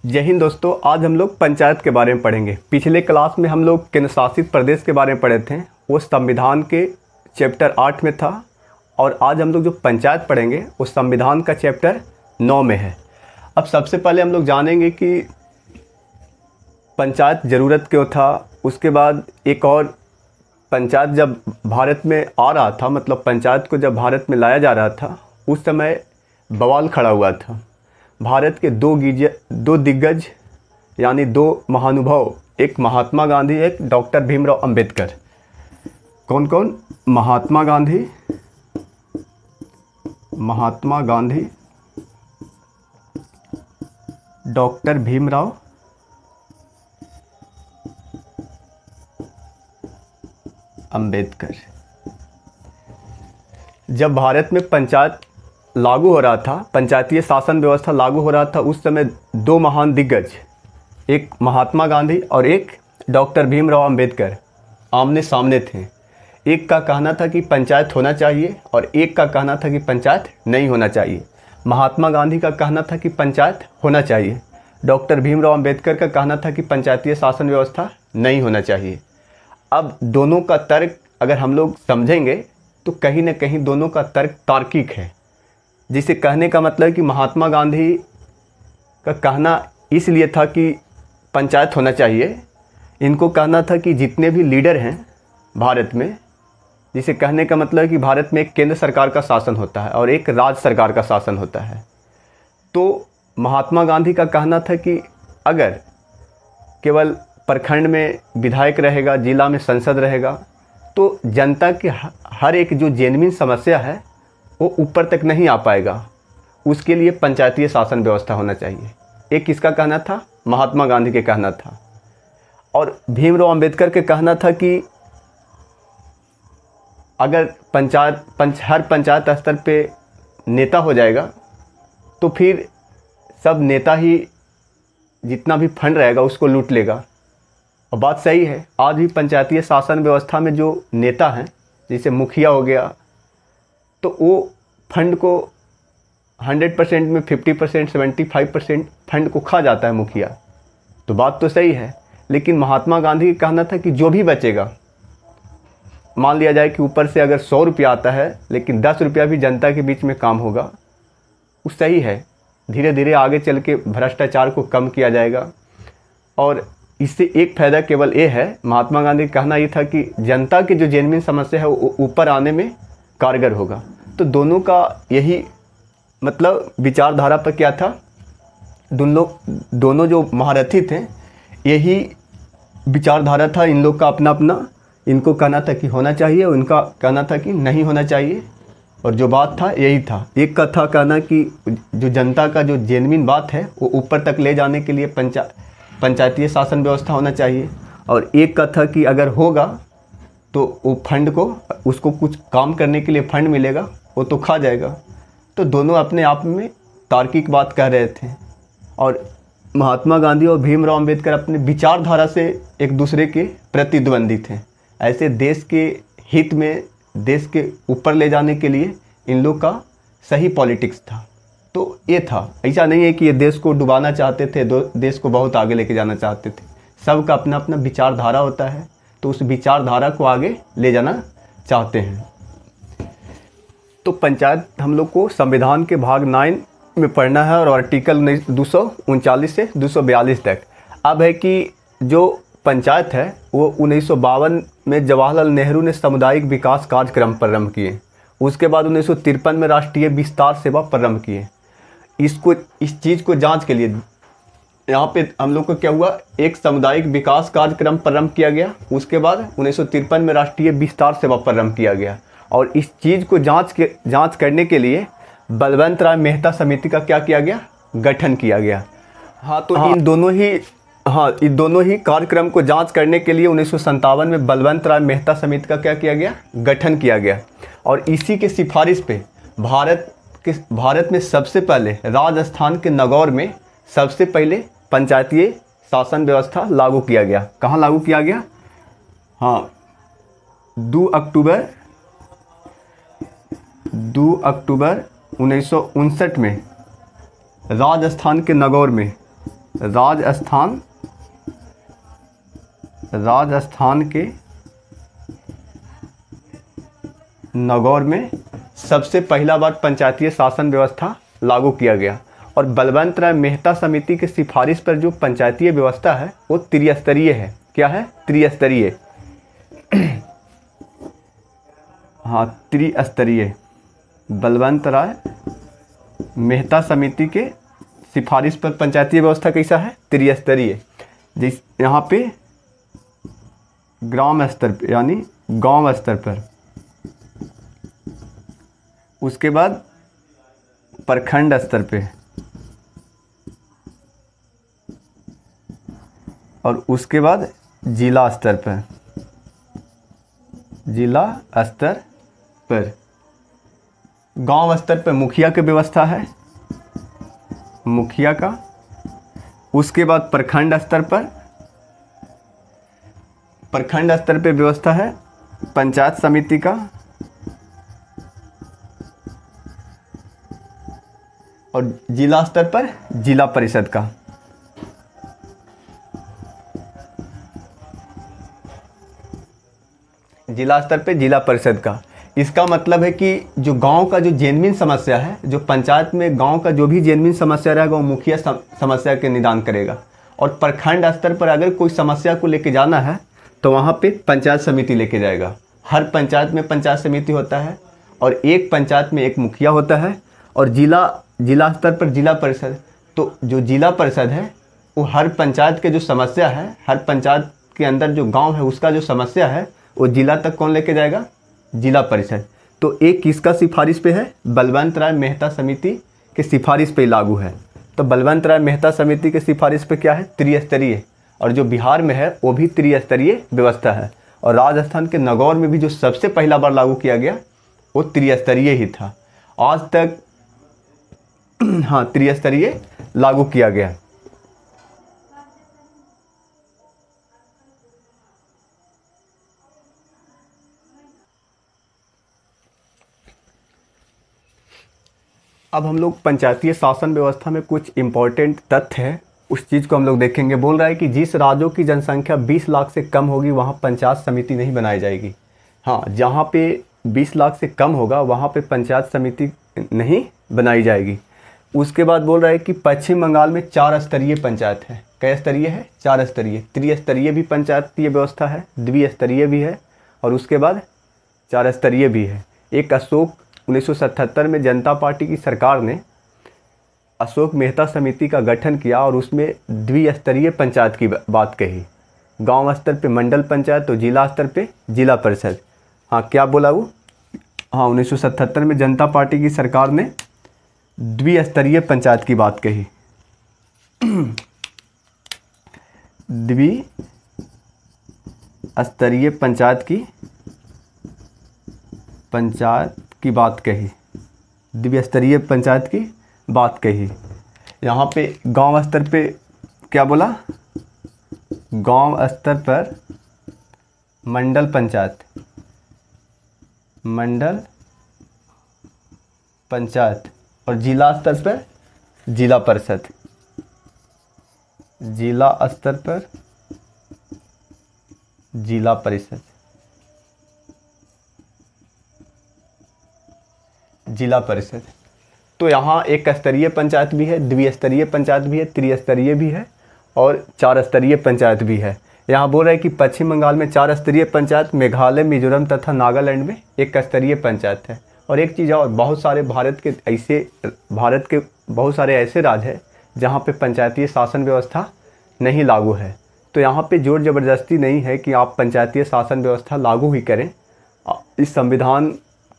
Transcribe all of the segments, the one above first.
जय हिंद दोस्तों। आज हम लोग पंचायत के बारे में पढ़ेंगे। पिछले क्लास में हम लोग केंद्र शासित प्रदेश के बारे में पढ़े थे, वो संविधान के चैप्टर 8 में था। और आज हम लोग जो पंचायत पढ़ेंगे वो संविधान का चैप्टर 9 में है। अब सबसे पहले हम लोग जानेंगे कि पंचायत ज़रूरत क्यों था। उसके बाद एक और, पंचायत जब भारत में आ रहा था, मतलब पंचायत को जब भारत में लाया जा रहा था, उस समय बवाल खड़ा हुआ था। भारत के दो दिग्गज यानी दो महानुभाव, एक महात्मा गांधी, एक डॉक्टर भीमराव अंबेडकर। कौन कौन? महात्मा गांधी, डॉक्टर भीमराव अंबेडकर। जब भारत में पंचायत लागू हो रहा था, पंचायतीय शासन व्यवस्था लागू हो रहा था, उस समय दो महान दिग्गज, एक महात्मा गांधी और एक डॉक्टर भीमराव अंबेडकर आमने सामने थे। एक का कहना था कि पंचायत होना चाहिए और एक का कहना था कि पंचायत नहीं होना चाहिए। महात्मा गांधी का कहना था कि पंचायत होना चाहिए, डॉक्टर भीमराव अंबेडकर का कहना था कि पंचायतीय शासन व्यवस्था नहीं होना चाहिए। अब दोनों का तर्क अगर हम लोग समझेंगे तो कहीं ना कहीं दोनों का तर्क तार्किक है। जिसे कहने का मतलब है कि महात्मा गांधी का कहना इसलिए था कि पंचायत होना चाहिए। इनको कहना था कि जितने भी लीडर हैं भारत में, जिसे कहने का मतलब है कि भारत में एक केंद्र सरकार का शासन होता है और एक राज्य सरकार का शासन होता है। तो महात्मा गांधी का कहना था कि अगर केवल प्रखंड में विधायक रहेगा, जिला में संसद रहेगा, तो जनता की हर एक जो जेन्युइन समस्या है वो ऊपर तक नहीं आ पाएगा। उसके लिए पंचायतीय शासन व्यवस्था होना चाहिए। एक किसका कहना था? महात्मा गांधी के कहना था। और भीमराव अंबेडकर के कहना था कि अगर हर पंचायत स्तर पे नेता हो जाएगा तो फिर सब नेता ही जितना भी फंड रहेगा उसको लूट लेगा। और बात सही है। आज भी पंचायतीय शासन व्यवस्था में जो नेता हैं, जैसे मुखिया हो गया, तो वो फंड को 100% में 50%, 75% फंड को खा जाता है मुखिया। तो बात तो सही है, लेकिन महात्मा गांधी का कहना था कि जो भी बचेगा, मान लिया जाए कि ऊपर से अगर 100 रुपया आता है लेकिन 10 रुपया भी जनता के बीच में काम होगा, वो सही है। धीरे धीरे आगे चल के भ्रष्टाचार को कम किया जाएगा। और इससे एक फ़ायदा केवल ये है, महात्मा गांधी का कहना ये था कि जनता की जो जेन्युइन समस्या है वो ऊपर आने में कारगर होगा। तो दोनों का यही मतलब विचारधारा पर क्या था, दोनों जो महारथी थे, यही विचारधारा था इन लोग का अपना अपना। इनको कहना था कि होना चाहिए, उनका कहना था कि नहीं होना चाहिए। और जो बात था यही था। एक का था कहना कि जो जनता का जो जेन्युइन बात है वो ऊपर तक ले जाने के लिए पंचायतीय शासन व्यवस्था होना चाहिए। और एक का था कि अगर होगा तो वो फंड को, उसको कुछ काम करने के लिए फंड मिलेगा, वो तो खा जाएगा। तो दोनों अपने आप में तार्किक बात कह रहे थे। और महात्मा गांधी और भीमराव अंबेडकर अपने विचारधारा से एक दूसरे के प्रतिद्वंदी थे। ऐसे देश के हित में, देश के ऊपर ले जाने के लिए इन लोग का सही पॉलिटिक्स था। तो ये था, ऐसा नहीं है कि ये देश को डुबाना चाहते थे, देश को बहुत आगे लेके जाना चाहते थे। सबका अपना अपना विचारधारा होता है, तो उस विचारधारा को आगे ले जाना चाहते हैं। तो पंचायत हम लोग को संविधान के भाग 9 में पढ़ना है और आर्टिकल 239 से 242 तक। अब है कि जो पंचायत है वो 1952 में जवाहरलाल नेहरू ने सामुदायिक विकास कार्यक्रम प्रारंभ किए। उसके बाद 1953 में राष्ट्रीय विस्तार सेवा प्रारंभ किए। इस चीज़ को जांच के लिए यहाँ पे हम लोग को क्या हुआ, एक सामुदायिक विकास कार्यक्रम प्रारंभ किया गया। उसके बाद 1953 में राष्ट्रीय विस्तार सेवा प्रारंभ किया गया। और इस चीज़ को जांच करने के लिए बलवंत राय मेहता समिति का क्या किया गया, गठन किया गया। इन दोनों ही कार्यक्रम को जांच करने के लिए 1957 में बलवंत राय मेहता समिति का क्या किया गया, गठन किया गया। और इसी के सिफारिश पे भारत में सबसे पहले राजस्थान के नागौर में सबसे पहले पंचायतीय शासन व्यवस्था लागू किया गया। कहाँ लागू किया गया? 2 अक्टूबर 1959 में राजस्थान के नागौर में राजस्थान के नागौर में सबसे पहला बार पंचायतीय शासन व्यवस्था लागू किया गया। और बलवंत राय मेहता समिति की सिफारिश पर जो पंचायतीय व्यवस्था है वो त्रिस्तरीय है। क्या है? त्रिस्तरीय। हाँ, त्रिस्तरीय। बलवंत राय मेहता समिति के सिफारिश पर पंचायतीय व्यवस्था कैसा है? त्रिस्तरीय। जिस यहाँ पे ग्राम स्तर पर यानी गांव स्तर पर, उसके बाद प्रखंड स्तर पे, और उसके बाद जिला स्तर पर। जिला स्तर पर, गांव स्तर पर मुखिया की व्यवस्था है, मुखिया का। उसके बाद प्रखंड स्तर पर, प्रखंड स्तर पे व्यवस्था है पंचायत समिति का। और जिला स्तर पर जिला परिषद का। जिला स्तर पे जिला परिषद का। इसका मतलब है कि जो गांव का जो जेन्युइन समस्या है, जो पंचायत में गांव का जो भी जेन्युइन समस्या रहेगा वो मुखिया समस्या के निदान करेगा। और प्रखंड स्तर पर अगर कोई समस्या को लेके जाना है तो वहाँ पे पंचायत समिति लेके जाएगा। हर पंचायत में पंचायत समिति होता है और एक पंचायत में एक मुखिया होता है। और जिला स्तर पर जिला परिषद। तो जो जिला परिषद है वो हर पंचायत के जो समस्या है, हर पंचायत के अंदर जो गांव है उसका जो समस्या है वो जिला तक कौन लेके जाएगा? जिला परिषद। तो एक किसका सिफारिश पे है? बलवंत राय मेहता समिति के सिफारिश पे लागू है। तो बलवंत राय मेहता समिति के सिफारिश पे क्या है? त्रिस्तरीय। और जो बिहार में है वो भी त्रिस्तरीय व्यवस्था है। और राजस्थान के नागौर में भी जो सबसे पहला बार लागू किया गया वो त्रिस्तरीय ही था। आज तक हाँ, त्रिस्तरीय लागू किया गया। अब हम लोग पंचायतीय शासन व्यवस्था में कुछ इम्पोर्टेंट तथ्य है, उस चीज़ को हम लोग देखेंगे। बोल रहा है कि जिस राज्यों की जनसंख्या 20 लाख से कम होगी वहाँ पंचायत समिति नहीं बनाई जाएगी। हाँ, जहाँ पे 20 लाख से कम होगा वहाँ पे पंचायत समिति नहीं बनाई जाएगी। उसके बाद बोल रहा है कि पश्चिम बंगाल में 4 स्तरीय पंचायत है। कै स्तरीय है? 4 स्तरीय। त्रिस्तरीय भी पंचायतीय व्यवस्था है, द्विस्तरीय भी है, और उसके बाद 4 स्तरीय भी है। एक अशोक 1977 में जनता पार्टी की सरकार ने अशोक मेहता समिति का गठन किया और उसमें द्विस्तरीय पंचायत की बात कही। गांव स्तर पे मंडल पंचायत, तो जिला स्तर पे जिला परिषद। हाँ, क्या बोला वो? हाँ, 1977 में जनता पार्टी की सरकार ने द्विस्तरीय पंचायत की बात कही। द्विस्तरीय पंचायत की बात कही। द्विस्तरीय पंचायत की बात कही। यहाँ पे गांव स्तर पे क्या बोला? गांव स्तर पर मंडल पंचायत, मंडल पंचायत, और जिला स्तर पर जिला परिषद। जिला स्तर पर जिला परिषद, जिला परिषद। तो यहाँ एक स्तरीय पंचायत भी है, द्विस्तरीय पंचायत भी है, त्रिस्तरीय भी है और 4 स्तरीय पंचायत भी है। यहाँ बोल रहे हैं कि पश्चिम बंगाल में 4 स्तरीय पंचायत, मेघालय, मिजोरम तथा नागालैंड में 1 स्तरीय पंचायत है। और एक चीज़ और, बहुत सारे भारत के बहुत सारे ऐसे राज्य हैं जहाँ पे पंचायतीय शासन व्यवस्था नहीं लागू है। तो यहाँ पे जोर ज़बरदस्ती नहीं है कि आप पंचायतीय शासन व्यवस्था लागू ही करें। इस संविधान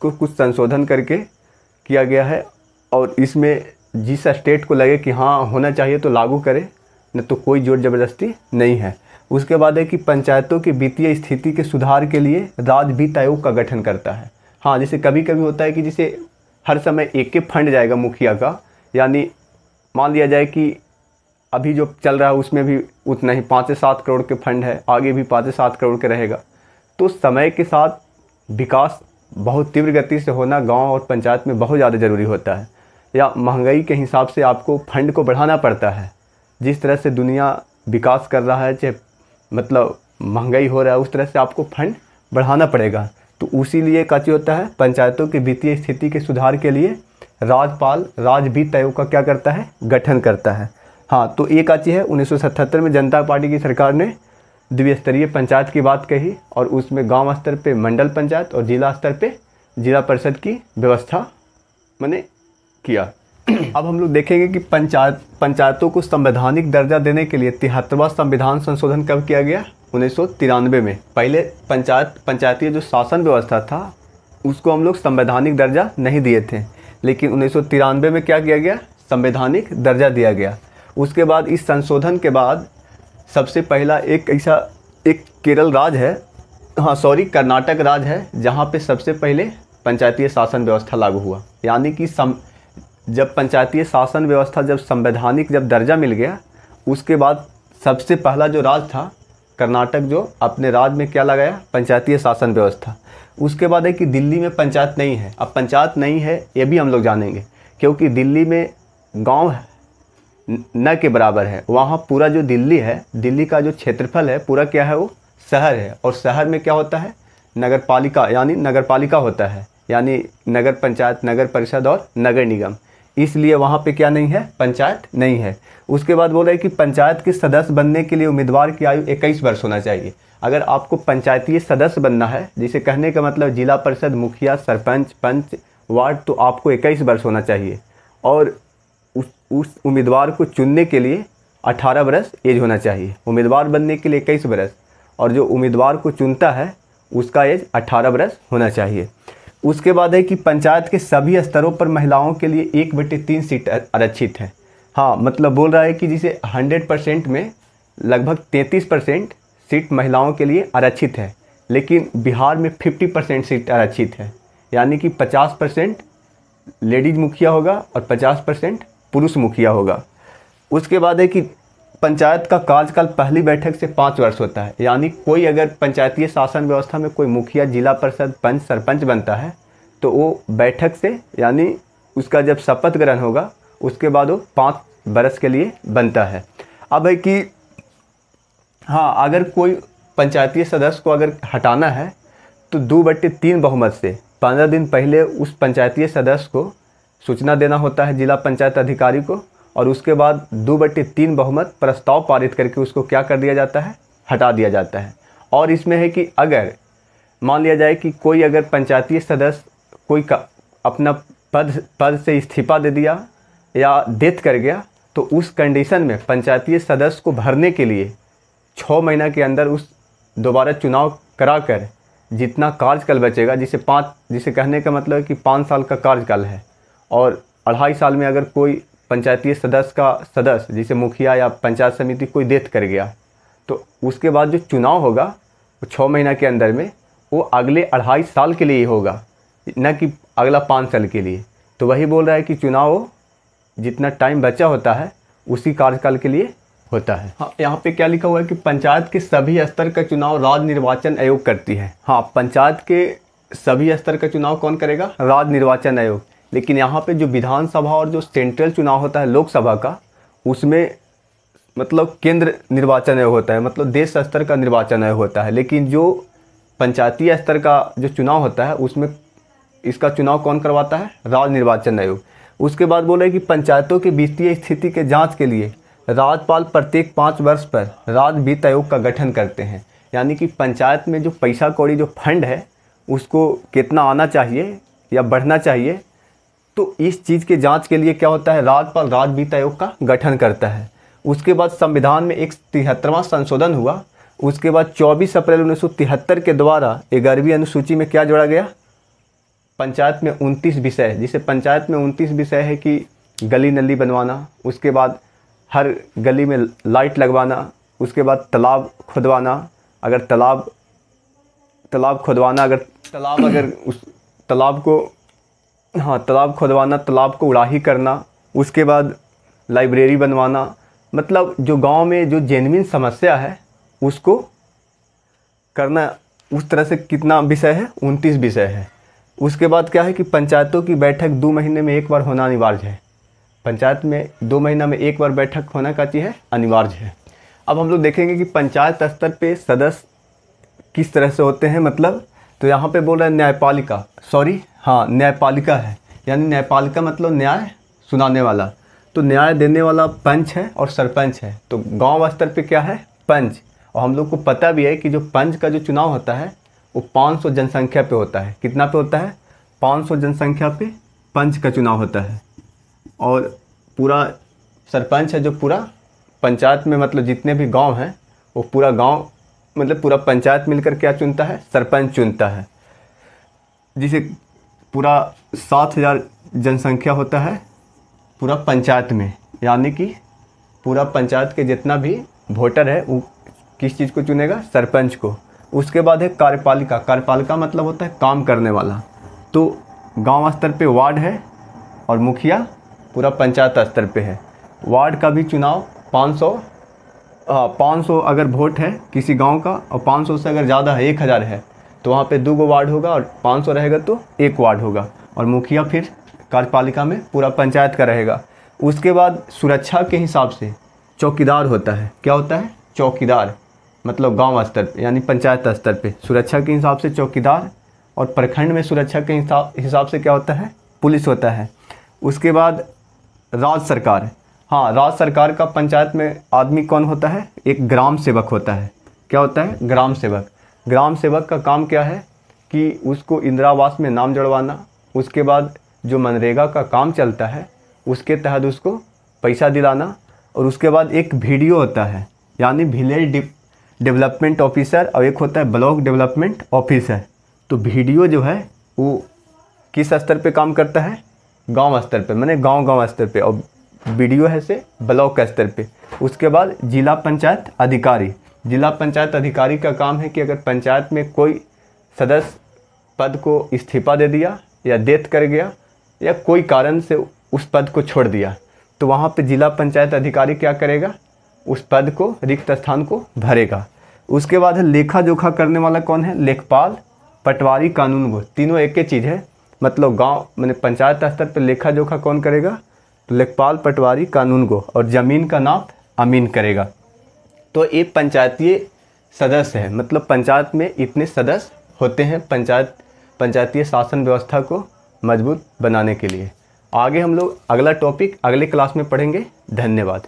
को कुछ संशोधन करके किया गया है और इसमें जिस स्टेट को लगे कि हाँ होना चाहिए तो लागू करें, न तो कोई जोर ज़बरदस्ती नहीं है। उसके बाद है कि पंचायतों की वित्तीय स्थिति के सुधार के लिए राज्य वित्त आयोग का गठन करता है। हाँ, जैसे कभी कभी होता है कि जैसे हर समय एक फंड जाएगा मुखिया का, यानी मान लिया जाए कि अभी जो चल रहा है उसमें भी उतना ही 5 से 7 करोड़ के फंड है, आगे भी 5 से 7 करोड़ के रहेगा। तो समय के साथ विकास बहुत तीव्र गति से होना गांव और पंचायत में बहुत ज़्यादा ज़रूरी होता है, या महंगाई के हिसाब से आपको फंड को बढ़ाना पड़ता है। जिस तरह से दुनिया विकास कर रहा है, चाहे मतलब महंगाई हो रहा है, उस तरह से आपको फंड बढ़ाना पड़ेगा। तो उसी लिए का चीज़ होता है, पंचायतों की वित्तीय स्थिति के सुधार के लिए राज्यपाल राज्य वित्त आयोग का क्या करता है, गठन करता है। हाँ, तो एक चीज़ है 1977 में जनता पार्टी की सरकार ने द्विस्तरीय पंचायत की बात कही और उसमें गांव स्तर पे मंडल पंचायत और जिला स्तर पे जिला परिषद की व्यवस्था मैंने किया। अब हम लोग देखेंगे कि पंचायतों को संवैधानिक दर्जा देने के लिए 73वां संविधान संशोधन कब किया गया, 1993 में। पहले पंचायतीय जो शासन व्यवस्था था उसको हम लोग संवैधानिक दर्जा नहीं दिए थे, लेकिन 1993 में क्या किया गया, संवैधानिक दर्जा दिया गया। उसके बाद इस संशोधन के बाद सबसे पहला एक केरल राज्य है, हाँ सॉरी कर्नाटक राज्य है, जहाँ पे सबसे पहले पंचायतीय शासन व्यवस्था लागू हुआ। यानी कि जब पंचायतीय शासन व्यवस्था जब संवैधानिक जब दर्जा मिल गया, उसके बाद सबसे पहला जो राज्य था कर्नाटक, जो अपने राज्य में क्या लगाया, पंचायतीय शासन व्यवस्था। उसके बाद है कि दिल्ली में पंचायत नहीं है। अब पंचायत नहीं है ये भी हम लोग जानेंगे, क्योंकि दिल्ली में गांव न के बराबर है। वहाँ पूरा जो दिल्ली है, दिल्ली का जो क्षेत्रफल है पूरा क्या है, वो शहर है। और शहर में क्या होता है, नगर पालिका, यानी नगर पालिका होता है, यानी नगर पंचायत, नगर परिषद और नगर निगम। इसलिए वहाँ पे क्या नहीं है, पंचायत नहीं है। उसके बाद बोल रहे हैं कि पंचायत के सदस्य बनने के लिए उम्मीदवार की आयु 21 वर्ष होना चाहिए। अगर आपको पंचायतीय सदस्य बनना है, जिसे कहने का मतलब जिला परिषद, मुखिया, सरपंच, पंच, वार्ड, तो आपको 21 वर्ष होना चाहिए। और उस उम्मीदवार को चुनने के लिए 18 वर्ष एज होना चाहिए। उम्मीदवार बनने के लिए 21 वर्ष, और जो उम्मीदवार को चुनता है उसका एज 18 वर्ष होना चाहिए। उसके बाद है कि पंचायत के सभी स्तरों पर महिलाओं के लिए 1/3 सीट आरक्षित है। हाँ, मतलब बोल रहा है कि जिसे 100% में लगभग 33% सीट महिलाओं के लिए आरक्षित है, लेकिन बिहार में 50% सीट आरक्षित है। यानी कि 50% लेडीज मुखिया होगा और 50% पुरुष मुखिया होगा। उसके बाद है कि पंचायत का कार्यकाल पहली बैठक से 5 वर्ष होता है। यानी कोई अगर पंचायतीय शासन व्यवस्था में कोई मुखिया, जिला परिषद, पंच, सरपंच बनता है तो वो बैठक से, यानी उसका जब शपथ ग्रहण होगा उसके बाद वो 5 वर्ष के लिए बनता है। अब है कि हाँ, अगर कोई पंचायतीय सदस्य को अगर हटाना है तो 2/3 बहुमत से 15 दिन पहले उस पंचायतीय सदस्य को सूचना देना होता है जिला पंचायत अधिकारी को, और उसके बाद 2/3 बहुमत प्रस्ताव पारित करके उसको क्या कर दिया जाता है, हटा दिया जाता है। और इसमें है कि अगर मान लिया जाए कि कोई अगर पंचायतीय सदस्य कोई अपना पद से इस्तीफा दे दिया या डेथ कर गया, तो उस कंडीशन में पंचायतीय सदस्य को भरने के लिए 6 महीना के अंदर उस दोबारा चुनाव कराकर जितना कार्यकाल बचेगा, जिसे कहने का मतलब है कि 5 साल का कार्यकाल है, और 2.5 साल में अगर कोई पंचायतीय सदस्य जिसे मुखिया या पंचायत समिति कोई डेथ कर गया, तो उसके बाद जो चुनाव होगा वो 6 महीना के अंदर में वो अगले 2.5 साल के लिए ही होगा, न कि अगला 5 साल के लिए। तो वही बोल रहा है कि चुनाव जितना टाइम बचा होता है उसी कार्यकाल के लिए होता है। हाँ, यहाँ पे क्या लिखा हुआ है कि पंचायत के सभी स्तर का चुनाव राज्य निर्वाचन आयोग करती है। हाँ, पंचायत के सभी स्तर का चुनाव कौन करेगा, राज्य निर्वाचन आयोग। लेकिन यहाँ पे जो विधानसभा और जो सेंट्रल चुनाव होता है लोकसभा का, उसमें मतलब केंद्र निर्वाचन आयोग होता है, मतलब देश स्तर का निर्वाचन आयोग होता है। लेकिन जो पंचायतीय स्तर का जो चुनाव होता है उसमें इसका चुनाव कौन करवाता है, राज्य निर्वाचन आयोग। उसके बाद बोले कि पंचायतों की वित्तीय स्थिति के जांच के लिए राज्यपाल प्रत्येक 5 वर्ष पर राज्य वित्त आयोग का गठन करते हैं। यानी कि पंचायत में जो पैसा कौड़ी जो फंड है उसको कितना आना चाहिए या बढ़ना चाहिए, तो इस चीज़ के जांच के लिए क्या होता है, राज्यपाल राज्य वित्त आयोग का गठन करता है। उसके बाद संविधान में एक 73वां संशोधन हुआ। उसके बाद 24 अप्रैल 1973 के द्वारा 11वीं अनुसूची में क्या जोड़ा गया, पंचायत में 29 विषय, जिसे पंचायत में 29 विषय है कि गली नली बनवाना, उसके बाद हर गली में लाइट लगवाना, उसके बाद तालाब खुदवाना, अगर तालाब खुदवाना, अगर उस तालाब को, हाँ तालाब खुदवाना, तालाब को उड़ाही करना, उसके बाद लाइब्रेरी बनवाना। मतलब जो गांव में जो जेन्युइन समस्या है उसको करना, उस तरह से कितना विषय है, 29 विषय है। उसके बाद क्या है कि पंचायतों की बैठक 2 महीने में एक बार होना अनिवार्य है। पंचायत में 2 महीना में एक बार बैठक होना का चीज़ है, अनिवार्य है। अब हम लोग देखेंगे कि पंचायत स्तर पे सदस्य किस तरह से होते हैं, मतलब तो यहाँ पे बोल रहा है न्यायपालिका, न्यायपालिका है, यानी न्यायपालिका मतलब न्याय सुनाने वाला। तो न्याय देने वाला पंच है और सरपंच है। तो गांव स्तर पे क्या है, पंच। और हम लोग को पता भी है कि जो पंच का जो चुनाव होता है वो 500 जनसंख्या पे होता है। कितना पे होता है, 500 जनसंख्या पे पंच का चुनाव होता है। और पूरा सरपंच है जो पूरा पंचायत में, मतलब जितने भी गांव हैं वो पूरा गांव, मतलब पूरा पंचायत मिलकर क्या चुनता है, सरपंच चुनता है, जिसे पूरा 7000 जनसंख्या होता है पूरा पंचायत में। यानी कि पूरा पंचायत के जितना भी वोटर है वो किस चीज़ को चुनेगा, सरपंच को। उसके बाद है कार्यपालिका। कार्यपालिका मतलब होता है काम करने वाला। तो गांव स्तर पे वार्ड है और मुखिया पूरा पंचायत स्तर पे है। वार्ड का भी चुनाव 500 अगर वोट है किसी गांव का और 500 से अगर ज़्यादा है, 1000 है, तो वहाँ पे 2 वार्ड होगा और 500 रहेगा तो 1 वार्ड होगा। और मुखिया फिर कार्यपालिका में पूरा पंचायत का रहेगा। उसके बाद सुरक्षा के हिसाब से चौकीदार होता है। क्या होता है, चौकीदार, मतलब गांव स्तर पे यानी पंचायत स्तर पे सुरक्षा के हिसाब से चौकीदार। और प्रखंड में सुरक्षा के हिसाब से क्या होता है, पुलिस होता है। उसके बाद राज्य सरकार। राज्य सरकार का पंचायत में आदमी कौन होता है, एक ग्राम सेवक होता है। क्या होता है, ग्राम सेवक। ग्राम सेवक का काम क्या है कि उसको इंदिरा आवास में नाम जुड़वाना, उसके बाद जो मनरेगा का काम चलता है उसके तहत उसको पैसा दिलाना। और उसके बाद एक वीडियो होता है, यानी विलेज डेवलपमेंट ऑफिसर, और एक होता है ब्लॉक डेवलपमेंट ऑफिसर। तो वीडियो जो है वो किस स्तर पे काम करता है, गांव स्तर पे, माने गांव स्तर पे। और वीडियो है से ब्लॉक स्तर पे। उसके बाद जिला पंचायत अधिकारी। जिला पंचायत अधिकारी का काम है कि अगर पंचायत में कोई सदस्य पद को इस्तीफा दे दिया या डेथ कर गया या कोई कारण से उस पद को छोड़ दिया, तो वहाँ पे जिला पंचायत अधिकारी क्या करेगा, उस पद को, रिक्त स्थान को भरेगा। उसके बाद है लेखा जोखा करने वाला कौन है, लेखपाल, पटवारी, कानूनगो। तीनों एक ही चीज़ है। मतलब गांव मैंने पंचायत स्तर पर लेखा जोखा कौन करेगा, तो लेखपाल, पटवारी, कानूनगो। और ज़मीन का नाप अमीन करेगा। तो ये पंचायतीय सदस्य है, मतलब पंचायत में इतने सदस्य होते हैं पंचायतीय शासन व्यवस्था को मजबूत बनाने के लिए। आगे हम लोग अगला टॉपिक अगले क्लास में पढ़ेंगे। धन्यवाद।